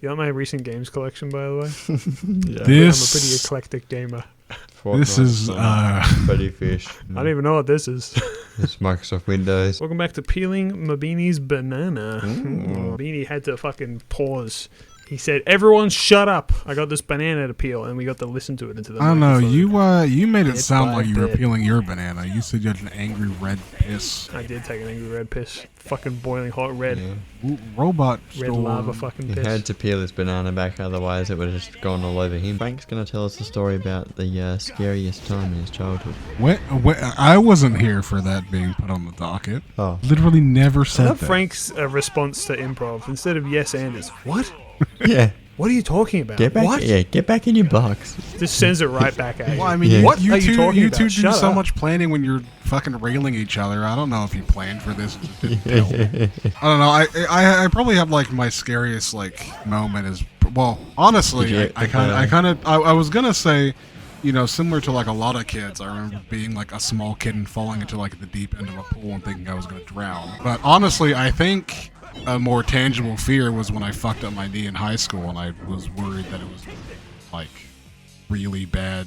you want my recent games collection, by the way? Yeah. I'm a pretty eclectic gamer. This is Freddy Fish. I don't even know what this is. It's Microsoft Windows. Welcome back to Peeling Mabini's Banana. Ooh. Mabini had to fucking pause. He said, "Everyone shut up. I got this banana to peel," and we got to listen to it into the I don't know. microphone. You made it Bit sound by like you were bit. peeling your banana. You said you had an angry red piss. I did take an angry red piss. Fucking boiling hot red. Yeah. Ooh, robot Red storm. lava fucking He piss. had to peel his banana back, otherwise it would have just gone all over him. Frank's going to tell us the story about the scariest time in his childhood. I wasn't here for that being put on the docket. Oh. Literally never I said love that. Frank's response to improv. Instead of yes and, it's what? Yeah. What are you talking about? Get back. What? Yeah, get back in your box. Just sends it right back at you. Well, I mean, Yeah. What you are you two, talking you about? two do Shut so up. much planning when you're fucking railing each other. I don't know if you planned for this. Just didn't tell. I don't know. I probably have like my scariest like moment is honestly Did you- I was gonna say, you know, similar to like a lot of kids. I remember being like a small kid and falling into like the deep end of a pool and thinking I was gonna drown. But honestly, I think a more tangible fear was when I fucked up my knee in high school and I was worried that it was like really bad,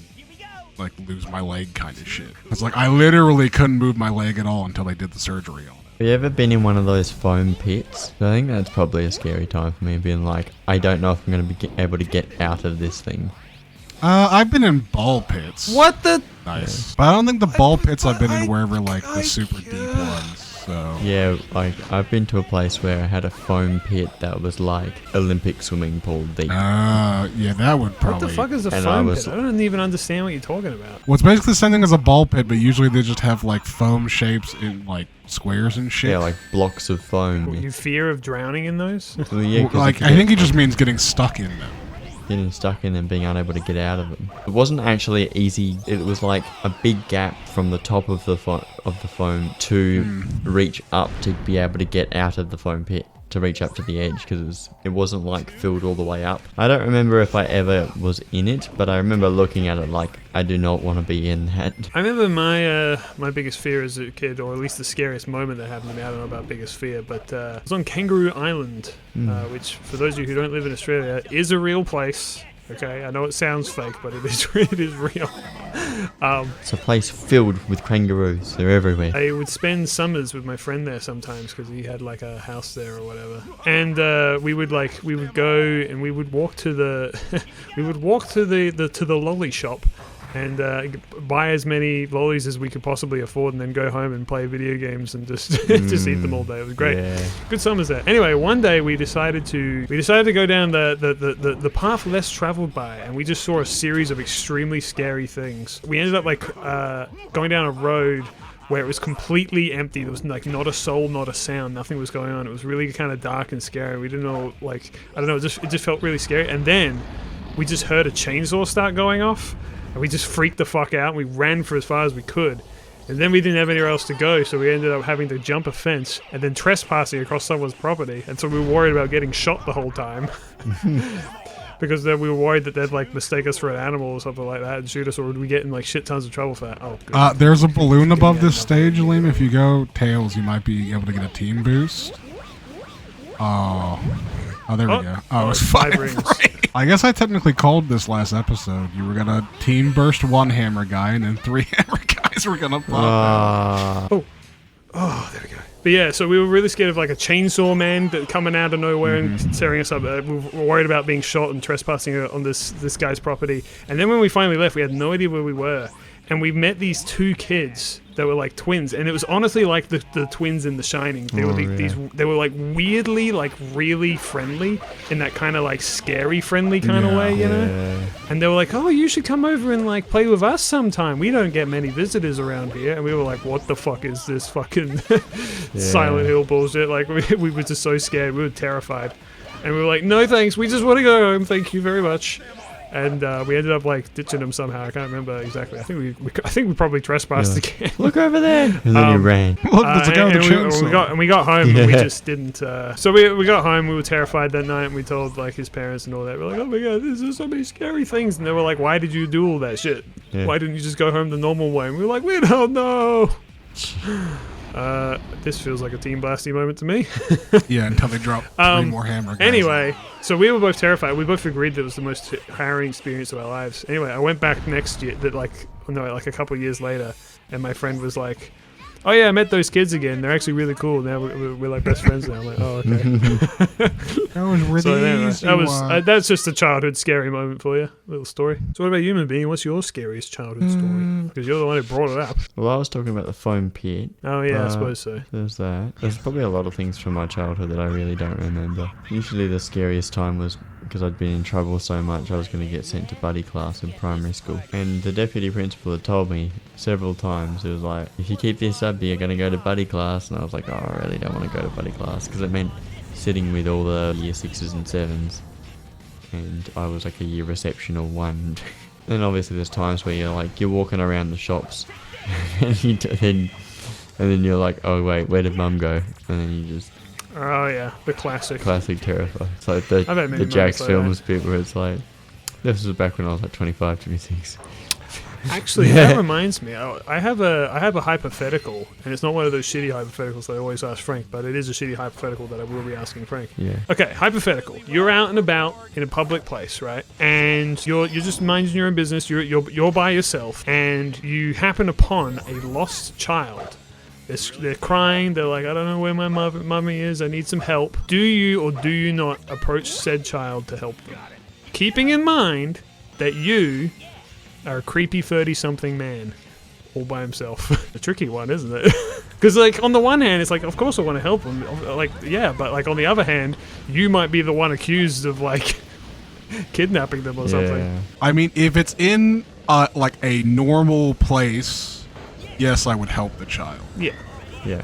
like lose my leg kind of shit. It's like I literally couldn't move my leg at all until they did the surgery on it. Have you ever been in one of those foam pits? I think that's probably a scary time for me, being like, I don't know if I'm going to be able to get out of this thing. I've been in ball pits. What the? Nice. But I don't think the ball pits I've been in were ever like the super deep ones. So Yeah, like, I've been to a place where I had a foam pit that was like Olympic swimming pool deep. yeah, that would What probably. the fuck is a And foam I was- pit? I don't even understand what you're talking about. Well, it's basically the same thing as a ball pit, but usually they just have like foam shapes in like squares and shit. Yeah, like blocks of foam. You fear of drowning in those? Well, yeah, 'cause Like you I think get it just means getting stuck in them. getting stuck in and being unable to get out of them. It wasn't actually easy. It was like a big gap from the top of the foam to reach up to be able to get out of the foam pit, to reach up to the edge, because it wasn't like filled all the way up. I don't remember if I ever was in it, but I remember looking at it like, I do not want to be in that. I remember my biggest fear as a kid, or at least the scariest moment that happened to me. I don't know about biggest fear, but it was on Kangaroo Island, which, for those of you who don't live in Australia, is a real place. Okay, I know it sounds fake, but it is real. It's a place filled with kangaroos. They're everywhere. I would spend summers with my friend there sometimes because he had like a house there or whatever, and we would go and we would walk to the to the lolly shop and buy as many lollies as we could possibly afford, and then go home and play video games and just just eat them all day. It was great. Yeah. Good summers there. Anyway, one day we decided to go down the path less traveled by, and we just saw a series of extremely scary things. We ended up going down a road where it was completely empty. There was like not a soul, not a sound, nothing was going on. It was really kind of dark and scary. We didn't know, like, I don't know, it just felt really scary. And then we just heard a chainsaw start going off, and we just freaked the fuck out, and we ran for as far as we could. And then we didn't have anywhere else to go, so we ended up having to jump a fence and then trespassing across someone's property. And so we were worried about getting shot the whole time. Because then we were worried that they'd like mistake us for an animal or something like that and shoot us, or would we get in like shit tons of trouble for that? Oh, good. There's a balloon above this stage, Liam. If you go tails, you might be able to get a team boost. Oh, there we go. Oh, it's 5 rings. I guess I technically called this last episode. You were gonna team burst one hammer guy, and then 3 hammer guys were gonna pop out. Oh, there we go. But yeah, so we were really scared of like a chainsaw man coming out of nowhere and tearing us up. We were worried about being shot and trespassing on this guy's property. And then when we finally left, we had no idea where we were. And we met these 2 kids that were like twins, and it was honestly like the twins in The Shining. They were they were like weirdly like really friendly in that kind of like scary friendly kind of way, you know. And they were like, "Oh, you should come over and like play with us sometime. We don't get many visitors around here." And we were like, "What the fuck is this fucking Silent Hill bullshit?" Like we were just so scared. We were terrified, and we were like, "No thanks. We just want to go home. Thank you very much." And we ended up like ditching them somehow. I can't remember exactly. I think we probably trespassed again. Look over there. And then you ran. Look, there's a guy with a chainsaw. we got home and we just didn't. So we got home. We were terrified that night, and we told like his parents and all that. We're like, "Oh my god, there's so many scary things." And they were like, "Why did you do all that shit? Yeah. Why didn't you just go home the normal way?" And we were like, "We don't know." This feels like a Team Blasty moment to me. Yeah, until they drop 3 more hammer guys. Anyway, so we were both terrified. We both agreed that it was the most harrowing experience of our lives. Anyway, I went back next year, like a couple of years later, and my friend was like, "Oh yeah, I met those kids again. They're actually really cool. Now we're like best friends now." I'm like, "Oh, okay." That was really So anyway, easy. that's just a childhood scary moment for you. Little story. So what about you, Human Being? What's your scariest childhood story? Because you're the one who brought it up. Well, I was talking about the foam pit. Oh yeah, I suppose so. There's that. There's probably a lot of things from my childhood that I really don't remember. Usually the scariest time was because I'd been in trouble so much I was going to get sent to buddy class in primary school. And the deputy principal had told me several times, it was like, if you keep this up, you're going to go to buddy class. And I was like, oh, I really don't want to go to buddy class, because it meant sitting with all the year 6s and 7s. And I was like a year receptional 1. Then obviously there's times where you're walking around the shops and then you're like, oh wait, where did mum go? And then you just... Oh yeah, the classic. Classic Terrifier. It's like I've had many the Jax moments like films bit where it's like, this was back when I was like 25, 26. Actually, that reminds me. I have a hypothetical, and it's not one of those shitty hypotheticals that I always ask Frank, but it is a shitty hypothetical that I will be asking Frank. Yeah. Okay, hypothetical. You're out and about in a public place, right? And you're just minding your own business. You're by yourself, and you happen upon a lost child. They're crying. They're like, I don't know where my mummy is. I need some help. Do you or do you not approach said child to help them? Keeping in mind that you are a creepy 30-something man all by himself. A tricky one, isn't it? Because, like, on the one hand, it's like, of course I want to help him. Like, yeah, but, like, on the other hand, you might be the one accused of, like, kidnapping them or something. I mean, if it's in, like, a normal place, yes, I would help the child. Yeah. Yeah.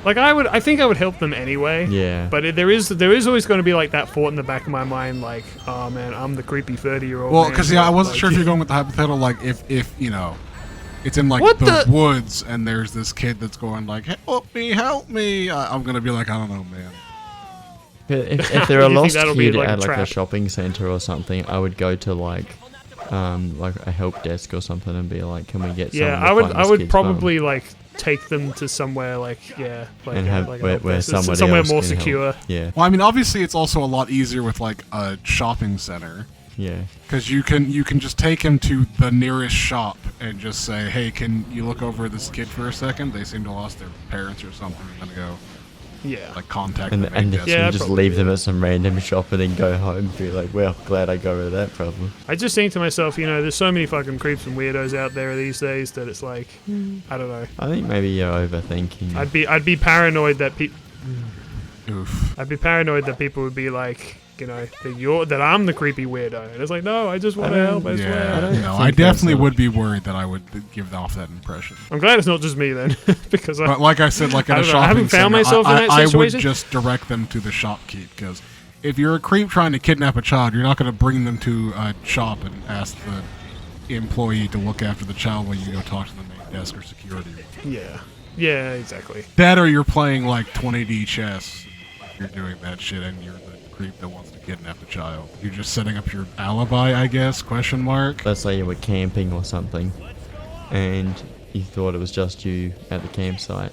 Like, I think I would help them anyway. Yeah. But there is always going to be, like, that thought in the back of my mind, like, oh, man, I'm the creepy 30-year-old Well, man. because, yeah, I wasn't like, sure if you're going with the hypothetical, like, if you know, it's in, like, What the the- woods, and there's this kid that's going, like, help me. I'm going to be like, I don't know, man. If they're a You think lost that'll be, kid like, a at like a trap? shopping center or something, I would go to like a help desk or something and be like, can we get Yeah, someone to find I this would kid's probably, like, take them to somewhere, like, yeah. Like, and have like where somebody somewhere else more can help. secure. Yeah. Well, I mean, obviously, it's also a lot easier with, like, a shopping center. Yeah. Because you can just take him to the nearest shop and just say, hey, can you look over this kid for a second? They seem to have lost their parents or something. I'm going to go, Yeah. like, contact And the main and desk. Yeah, you just probably. leave them at some random shop and then go home and be like, well, glad I got rid of that problem. I just think to myself, you know, there's so many fucking creeps and weirdos out there these days that it's like, I don't know. I think maybe you're overthinking. I'd be paranoid that Oof. I'd be paranoid that people would be like, you know, that I'm the creepy weirdo, and it's like, no, I just want to help. I swear. Yeah, don't no, think I that's definitely a- would be worried that I would give off that impression. I'm glad it's not just me then, because But like I said, like at I a don't know, I shopping haven't found center, myself in that I would situation. just direct them to the shopkeep, because if you're a creep trying to kidnap a child, you're not going to bring them to a shop and ask the employee to look after the child while you go talk to the main desk or security. yeah, exactly. That or you're playing like 20D chess. You're doing that shit and you're the creep that wants to kidnap the child. You're just setting up your alibi, I guess, question mark. Let's say you were camping or something, and you thought it was just you at the campsite,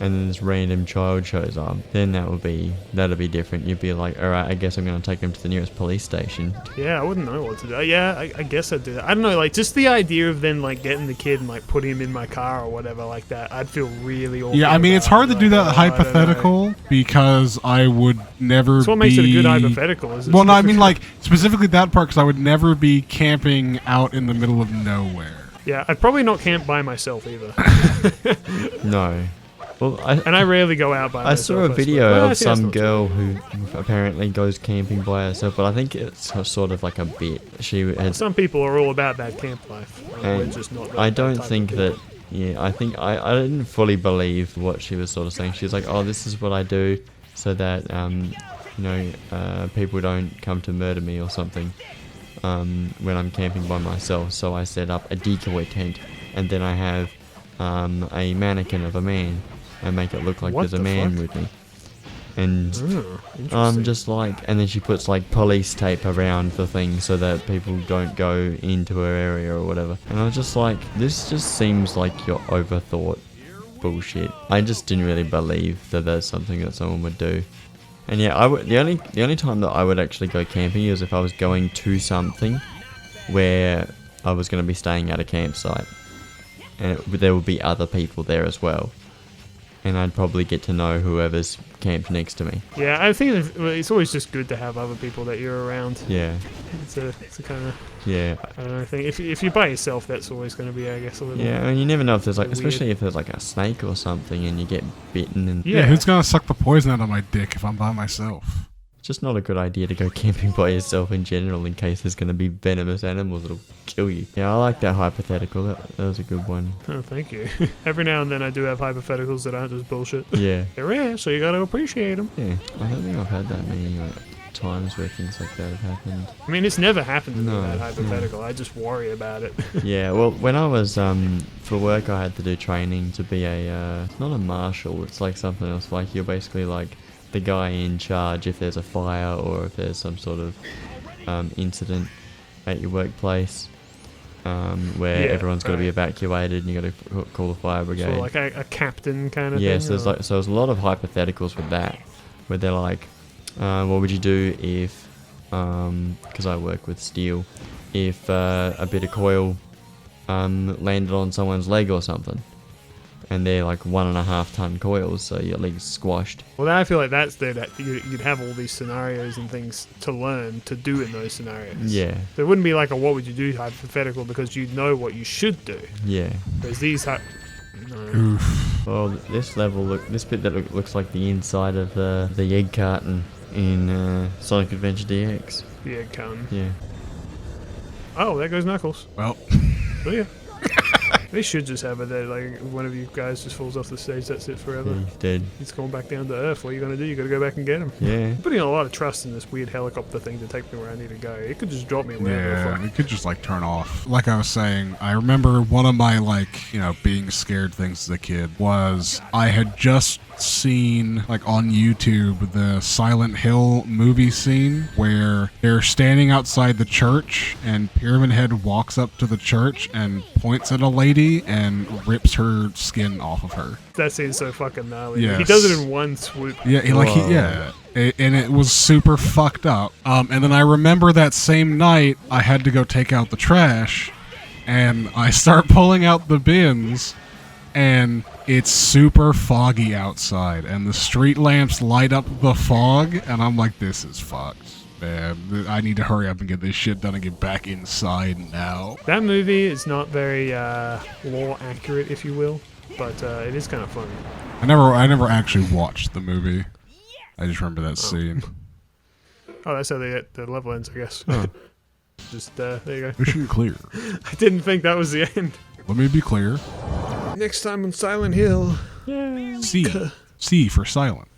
and then this random child shows up. Then that'd be different. You'd be like, all right, I guess I'm gonna take him to the nearest police station. Yeah, I wouldn't know what to do. Yeah, I guess I'd do that. I don't know, like, just the idea of then, like, getting the kid and, like, putting him in my car or whatever like that, I'd feel really awful. Yeah, I mean, it's about hard it. to do Like, that oh, I don't know. hypothetical because I would never That's what makes it a good hypothetical. Is it's Well, no, I mean, difficult. like, specifically that part because I would never be camping out in the middle of nowhere. Yeah, I'd probably not camp by myself either. No. Well, And I rarely go out by I myself. saw a suppose. video Well, I of think that's some not true. girl who apparently goes camping by herself, but I think it's sort of like a bit. She had, Some people are all about that camp life. We're and just not. I that don't type of think people. that. Yeah, I think I didn't fully believe what she was sort of saying. She was like, "Oh, this is what I do so that people don't come to murder me or something when I'm camping by myself." So I set up a decoy tent, and then I have a mannequin of a man and make it look like What there's a the man fuck? with me. And Oh, I'm interesting. just like, and then she puts like police tape around the thing so that people don't go into her area or whatever. And I was just like, this just seems like you're overthought bullshit. I just didn't really believe that that's something that someone would do. And yeah, the only time that I would actually go camping is if I was going to something where I was going to be staying at a campsite, and there would be other people there as well, and I'd probably get to know whoever's camped next to me. Yeah, I think it's always just good to have other people that you're around. Yeah. It's a kind of, Yeah. I don't know, thing. If you're by yourself, that's always going to be, I guess, a little. Yeah, and you never know if there's like, weird. especially if there's like a snake or something and you get bitten, and Yeah, who's gonna suck the poison out of my dick if I'm by myself? it's just not a good idea to go camping by yourself in general in case there's going to be venomous animals that'll kill you. Yeah, I like that hypothetical. That was a good one. Oh, thank you. Every now and then I do have hypotheticals that aren't just bullshit. Yeah. They're rare, so you got to appreciate them. Yeah, I don't think I've had that many times where things like that have happened. I mean, it's never happened to me, No, that hypothetical. I just worry about it. Yeah, well, when I was, for work, I had to do training to be it's not a marshal, it's like something else. Like, you're basically like the guy in charge if there's a fire or if there's some sort of incident at your workplace, where Yeah, everyone's got to be right. evacuated and you got to call the fire brigade. So like a captain kind of Yeah, thing? so there's a lot of hypotheticals with that, where they're like, what would you do if, because I work with steel, if a bit of coil landed on someone's leg or something, and they're like 1.5 ton coils, so your leg's squashed. Well, I feel like that's there, that you'd have all these scenarios and things to learn to do in those scenarios. Yeah, There wouldn't be like a what would you do hypothetical because you'd know what you should do. yeah. Whereas these no. Oof. Well, this bit that looks like the inside of the egg carton in Sonic Adventure DX. Yeah, come. Yeah. Oh, there goes Knuckles. Well, Oh yeah. They should just have it that like one of you guys just falls off the stage, that's it forever. He's dead. He's going back down to Earth. What are you going to do? You got to go back and get him. Yeah. I'm putting a lot of trust in this weird helicopter thing to take me where I need to go. It could just drop me wherever the yeah, fuck. it could just like turn off. Like I was saying, I remember one of my being scared things as a kid was I had just seen like on YouTube the Silent Hill movie scene where they're standing outside the church and Pyramid Head walks up to the church and points at a lady and rips her skin off of her. That seems so fucking gnarly. Yes. He does it in one swoop. Yeah, and it was super fucked up. And then I remember that same night I had to go take out the trash, and I start pulling out the bins, and it's super foggy outside, and the street lamps light up the fog, and I'm like, this is fucked. Man, I need to hurry up and get this shit done and get back inside now. That movie is not very law accurate, if you will, but it is kind of funny. I never actually watched the movie. I just remember that scene. Oh, that's how the level ends, I guess. Just there you go. Mission clear. I didn't think that was the end. Let me be clear. Next time on Silent Hill. C. C for silent.